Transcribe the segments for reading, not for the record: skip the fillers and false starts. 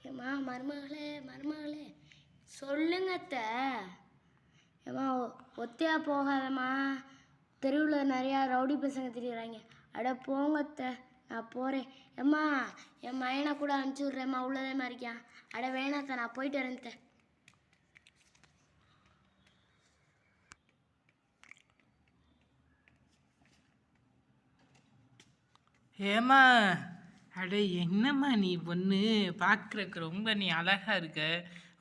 ஏம்மா மருமகளே மருமகளே சொல்லுங்க அத்தை. ஏம்மா ஒத்தையா போகாதம்மா, தெருவில் நிறையா ரவுடி பசங்க திரியிறாங்க. அட போங்க அத்தை, நான் போகிறேன். ஏம்மா என் மயனை கூட அனுப்பிச்சி விட்றேம்மா, உள்ளதே மாதிரிக்கான். அட வேணாத்த, நான் போயிட்டு வரேன். ஏம்மா, அட என்னம்மா நீ பொண்ணு, பார்க்குறக்கு ரொம்ப நீ அழகாக இருக்க.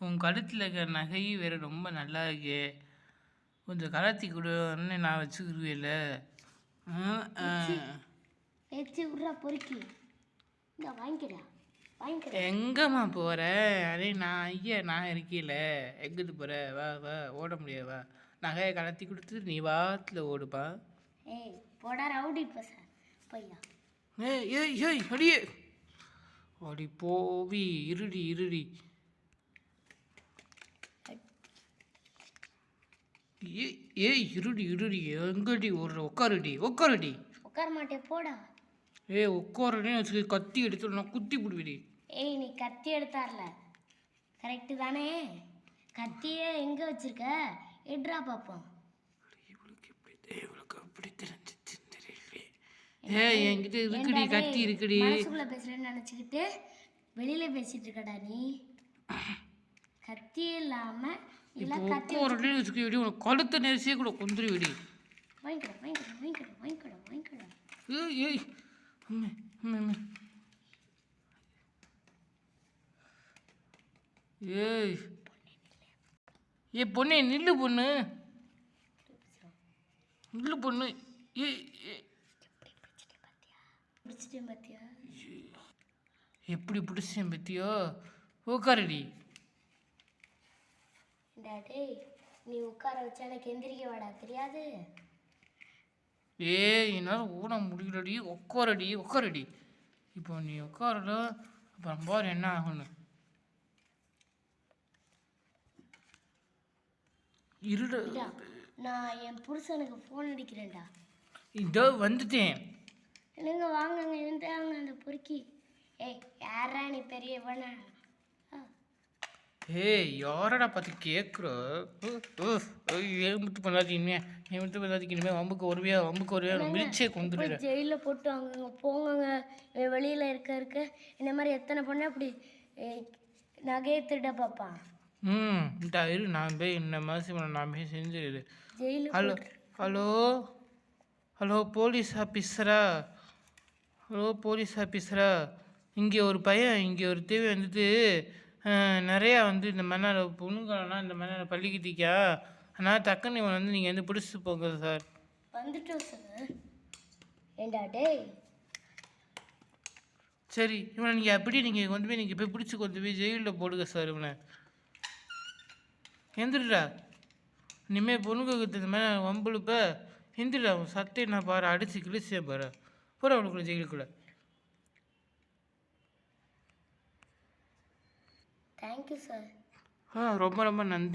உன் கழுத்தில் இருக்கிற நகையும் வேறு ரொம்ப நல்லா இருக்கு. கொஞ்சம் கலத்தி கொடுன்னு நான் வச்சுக்கிருவேல. பொறுக்கி எங்கம்மா போகிற? அதே நான் இருக்கீல, எங்கிட்டு போகிற? வா வா, ஓட முடியாது வா. நகையை கலத்தி கொடுத்து நீ வாத்தில் ஓடுப்பா. ஏய் போடா ரவுடி பச பையா. ஏய் ஏய் ஏய் அடியே அடி போவி, இருடி இருடி. ஏய் இருடி இருடி, எங்கடி ஒரு உட்காருடி உட்காருடி. உட்கார மாட்டேன் போடா. ஏய் உட்காருன்னு வச்சு கத்தி எடுத்து நான் குத்தி விடுவிடி. ஏய் நீ கத்தி எடுத்தார்ல, கரெக்டு தானே? கத்தியே எங்கே வச்சிருக்க? எடுறா பார்ப்போம். இவளுக்கு அப்படி தெரிஞ்சிச்சு தெரியலையே. ஏய் என்கிட்ட இருக்குடி, கத்தி இருக்குடி. மனசுக்குள்ள பேசுறேன்னு நினச்சிக்கிட்டு வெளியில பேசிட்டு இருக்கடா நீ. கத்தியே இல்லாம கழுத்தை நெரிசியே கூட கொந்துரி விடி. வாங்கிக்கடா வாங்கிக்கடா வாங்கிக்கடா வாங்கிக்கடா வாங்கிக்கடா. ஏய் ஏய் ஏய் ஏ பொண்ணே நில்லு பொண்ணு, நில்லு பொண்ணு. ஏய் பிடிச்சிட்டேன் பார்த்தியா? எப்படி பிடிச்சேன் பத்தியோ? உட்காரடி. டேய் நீ உட்கார வச்சா எனக்கு எந்திரிக்க வாடா, தெரியாது? ஏய் என்னால் ஓட முடியலடி, உட்காரடி உட்காரடி. இப்போ நீ உட்காரல, அப்புறம் பாரு என்ன ஆகுன்னு. இருடா, நான் என் புருஷனுக்கு ஃபோன் அடிக்கிறேன்டா. இதோ வந்துட்டேன். என்னங்க வாங்கங்க, இருந்தாங்க அந்த பொறுக்கி. ஏய் யாரா நீ பெரியவனா? ஏய் யாரடா பார்த்து கேட்குற? ஏமுத்து பண்ணாதீங்க, ஏமுத்து பண்ணாதீங்க. இனிமேல் வம்புக்கு வருவியா மிதிச்சே கொண்டுடுற. ஜெயிலில் போட்டு அங்கே போங்கங்க. வெளியில் இருக்க இந்த மாதிரி எத்தனை பொண்ணு அப்படி நகையை திருட பார்ப்பான். இந்த இரு, நான் போய் இந்த மாதம் நான் போய் செஞ்சிடு. ஜெயிலு. ஹலோ ஹலோ போலீஸ் ஆஃபீஸரா? ஹலோ போலீஸ் ஆஃபீஸரா? இங்கே ஒரு பையன், இங்கே ஒரு தேவை வந்துட்டு நிறையா வந்து இந்த மண்ணால் பொண்ணுங்களெல்லாம் இந்த மண்ணால் பள்ளிக்கிட்டிக்கா. ஆனால் டக்குன்னு இவன் வந்து நீங்கள் வந்து பிடிச்சிட்டு போங்க சார். வந்துட்டோம் சார். ஏண்டா டேய், சரி இவனை நீங்கள் அப்படியே நீங்கள் கொண்டு போய் நீங்கள் போய் பிடிச்சி கொண்டு போய் ஜெயிலில் போடுங்க சார். இவனை எந்திரிடா. இனிமேல் பொண்ணுக்கு இந்த மாதிரி வம்புழுப்ப எந்திரிடா. அவன் சட்டை நான் பாரு அடித்து கிழிச்சேன் பாரு. போகிற அவனுக்குள்ள ஜெயிலுக்குள்ளே. Thank you sir. ரொம்ப ரொம்ப நன்றி.